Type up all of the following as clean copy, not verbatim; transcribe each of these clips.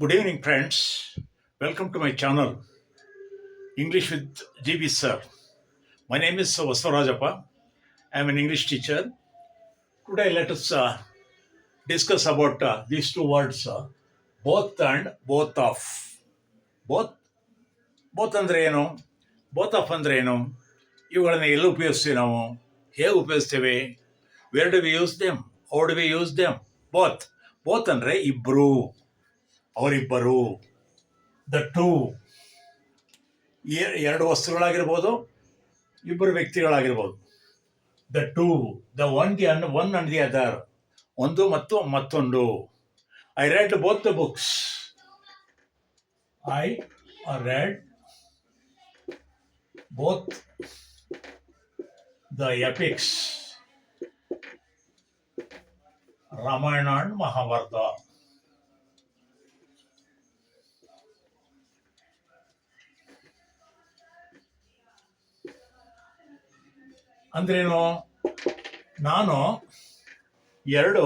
Good evening, friends. Welcome to my channel, English with GB Sir. My name is Vasvarajappa. I am an English teacher. Today, let us discuss about these two words, both and both of. Both, both ಅಂದ್ರೆ ಏನು, both of ಅಂದ್ರೆ ಏನು, ಇವುಗಳನ್ನ ಎಲ್ಲಿ ಉಪಯೋಗಿಸ್ತೀವಿ ನಾವು, ಹೇಗೆ ಉಪಯೋಗಿಸ್ತೇವೆ, where do we use them, how do we use them. Both ಅಂದ್ರೆ ಇಬ್ಬರು, ಅವರಿಬ್ಬರು. ದ ಟೂ, ಎರಡು ವಸ್ತುಗಳಾಗಿರ್ಬೋದು, ಇಬ್ಬರು ವ್ಯಕ್ತಿಗಳಾಗಿರ್ಬೋದು. The two, the one and the other, ಒಂದು ಮತ್ತು ಮತ್ತೊಂದು. I read both the books. I read both the epics, Ramayana and Mahabharata. ಅಂದ್ರೇನು? ನಾನು ಎರಡು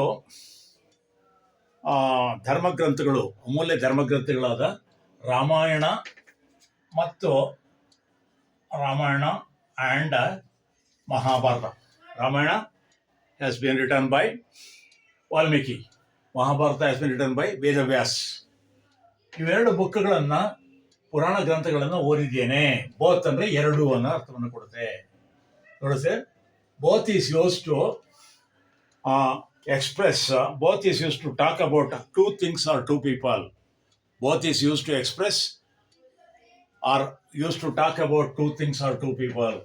ಧರ್ಮಗ್ರಂಥಗಳು, ಅಮೂಲ್ಯ ಧರ್ಮಗ್ರಂಥಗಳಾದ ರಾಮಾಯಣ ಮತ್ತು Ramayana and Mahabharata. Ramayana has been written by Valmiki, Mahabharata has been written by Vedavyas. ಇವೆರಡು ಬುಕ್ಗಳನ್ನು, ಪುರಾಣ ಗ್ರಂಥಗಳನ್ನು ಓದಿದ್ದೇನೆ. ಬೋತ್ ಅಂದರೆ ಎರಡು ಅನ್ನೋ ಅರ್ಥವನ್ನು ಕೊಡುತ್ತೆ. ನೋಡಿ sir, both is used to express, both is used to talk about two things or two people. Both is used to express or used to talk about two things or two people.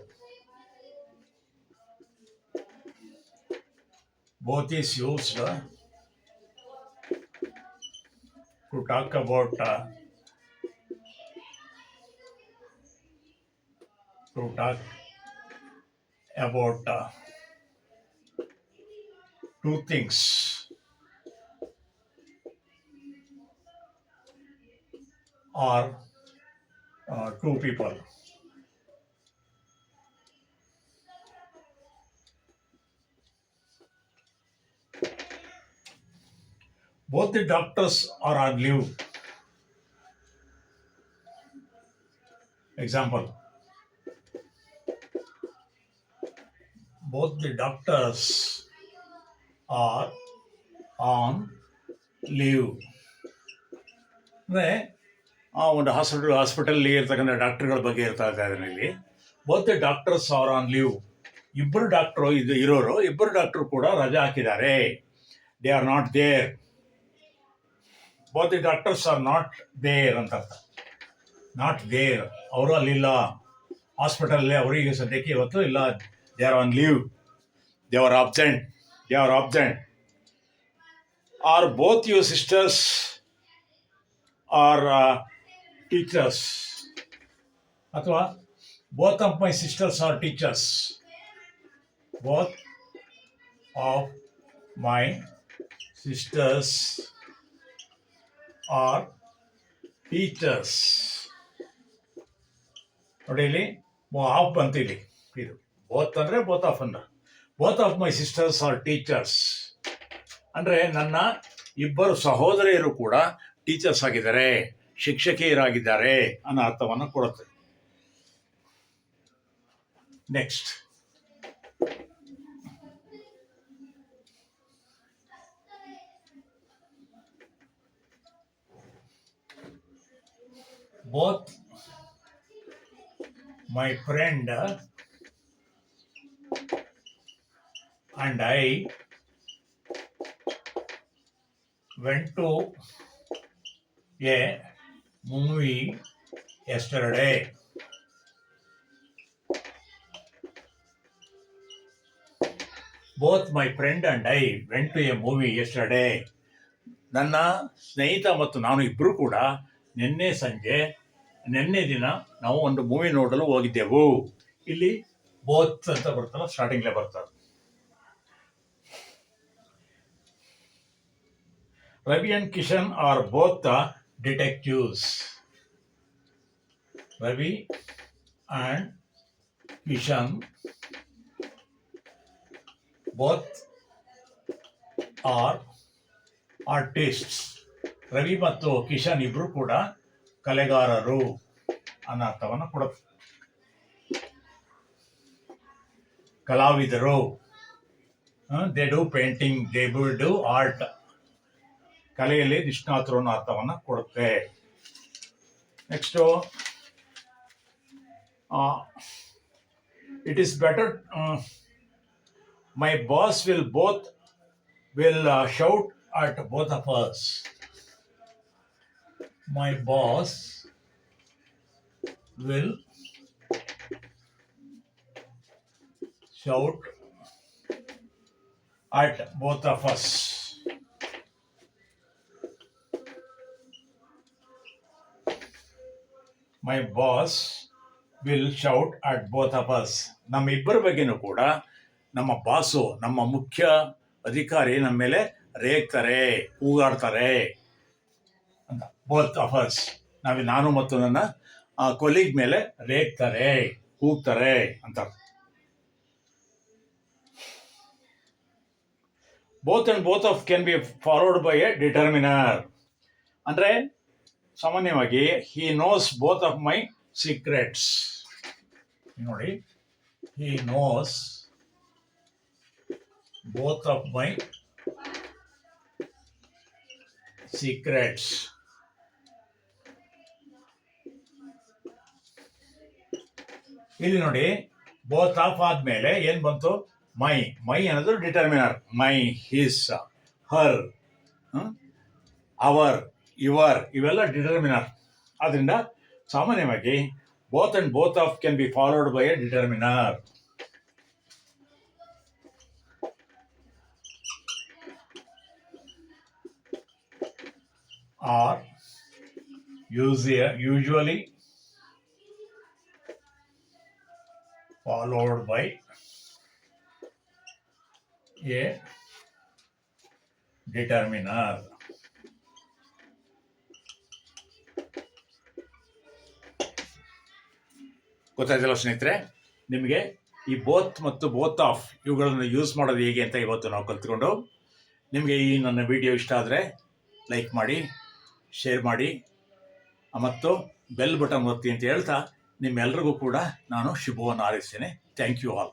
Both is used to talk about two things or two people. Both the doctors are on leave. Example, both the doctors are on leave. ಅಂದರೆ ಒಂದು ಹಾಸ್ಪಿಟಲ್ಲಿ ಇರ್ತಕ್ಕಂಥ ಡಾಕ್ಟರ್ಗಳ ಬಗ್ಗೆ ಇರ್ತಾ ಇದ್ದಾರೆ ಇಲ್ಲಿ. Both the doctors are on leave. ಇಬ್ಬರು doctor ಇರೋರು, ಇಬ್ಬರು ಡಾಕ್ಟರು ಕೂಡ ರಜಾ ಹಾಕಿದ್ದಾರೆ. They are not there. Both the doctors are not there ಅಂತ ಅರ್ಥ. ನಾಟ್ ದೇರ್, ಅವರು ಅಲ್ಲಿಲ್ಲ, ಹಾಸ್ಪಿಟಲಲ್ಲಿ ಅವರಿಗೆ ಸದ್ಯಕ್ಕೆ ಇವತ್ತು ಇಲ್ಲ. They are on leave, they are absent. Are both you sisters are teachers, ಅಥವಾ both of my sisters are teachers. Both of my sisters are teachers. ನೋಡಿ ಇಲ್ಲಿ ಆಫ್ ಬಂತು ಇಲ್ಲಿ. ಇದು ಬೋತ್ ಅಂದರೆ ಬೋತ್ ಆಫ್ ಅಂದ್ರೆ both of my sisters are teachers ಅಂದರೆ ನನ್ನ ಇಬ್ಬರು ಸಹೋದರಿಯರು ಕೂಡ ಟೀಚರ್ಸ್ ಆಗಿದ್ದಾರೆ, ಶಿಕ್ಷಕಿಯರಾಗಿದ್ದಾರೆ ಅನ್ನೋ ಅರ್ಥವನ್ನು ಕೊಡುತ್ತೆ. Next, both my friend and I went to a movie yesterday. Both my friend and I went to a movie yesterday. ನನ್ನ ಸ್ನೇಹಿತ ಮತ್ತು ನಾನು ಇಬ್ಬರು ಕೂಡ ನಿನ್ನೆ ದಿನ ನಾವು ಒಂದು ಮೂವಿ ನೋಡಲು ಹೋಗಿದ್ದೆವು. ಇಲ್ಲಿ ಬೋತ್ ಅಂತ ಬರ್ತಲ್ಲ, ಸ್ಟಾರ್ಟಿಂಗ್ಲೇ ಬರ್ತದೆ. Ravi and Kishan are both the detectives. Ravi and Kishan both are artists. Ravi ಮತ್ತು ಕಿಶನ್ ಇಬ್ರು ಕೂಡ ಕಲೆಗಾರರು ಅನ್ನೋ ಅರ್ಥವನ್ನು ಕೊಡುತ್ತೆ. ಕಲಾವಿದರು, they do painting, they will do art, ಕಲೆಯಲ್ಲಿ ನಿಷ್ಣಾತರು ಅನ್ನೋ ಅರ್ಥವನ್ನು ಕೊಡುತ್ತೆ. Next it is better, my boss will shout at both of us. My boss will shout at both of us. My boss will shout at both of us. ನಮ್ಮಿಬ್ಬರ ಬಗ್ಗೆನೂ ಕೂಡ ನಮ್ಮ boss, ನಮ್ಮ ಮುಖ್ಯ ಅಧಿಕಾರಿ ನಮ್ಮ ಮೇಲೆ ರೇಗ್ತಾರೆ, ಕೂಗಾಡ್ತಾರೆ ಅಂತ. ಬೋತ್ ಆಫ್ ಅಸ್, ನಾನು ಮತ್ತು ನನ್ನ ಕೊಲೀಗ್ ಮೇಲೆ ರೇಗ್ತಾರೆ, ಕೂಗ್ತಾರೆ ಅಂತ. Both and both of can be followed by a determiner. ಅಂದರೆ ಸಾಮಾನ್ಯವಾಗಿ he knows both of my secrets. ನೋಡಿ, he knows both of my secrets. ಇಲ್ಲಿ ನೋಡಿ, ಬೋತ್ ಆಫ್ ಆದ್ಮೇಲೆ ಏನ್ ಬಂತು? ಮೈ. ಮೈ ಅನ್ನೋದು determiner. My, his, her, our, your ಇವೆಲ್ಲ ಡಿಟರ್ಮಿನರ್. ಆದ್ರಿಂದ ಸಾಮಾನ್ಯವಾಗಿ both and both of can be followed by a determiner. Are usually followed by a determiner. ಗೊತ್ತಾಯ್ತಲ್ಲ ಸ್ನೇಹಿತರೆ, ನಿಮಗೆ ಈ ಬೋತ್ ಮತ್ತು ಬೋತ್ ಆಫ್ ಇವುಗಳನ್ನು ಯೂಸ್ ಮಾಡೋದು ಹೇಗೆ ಅಂತ ಇವತ್ತು ನಾವು ಕಲ್ತ್ಕೊಂಡು, ನಿಮಗೆ ಈ ನನ್ನ ವಿಡಿಯೋ ಇಷ್ಟ ಆದರೆ ಲೈಕ್ ಮಾಡಿ, ಶೇರ್ ಮಾಡಿ ಮತ್ತು ಬೆಲ್ ಬಟನ್ ಒತ್ತಿ ಅಂತ ಹೇಳ್ತಾ ನಿಮ್ಮೆಲ್ಲರಿಗೂ ಕೂಡ ನಾನು ಶುಭವನ್ನು ಹಾರೈಸ್ತೇನೆ. Thank you all.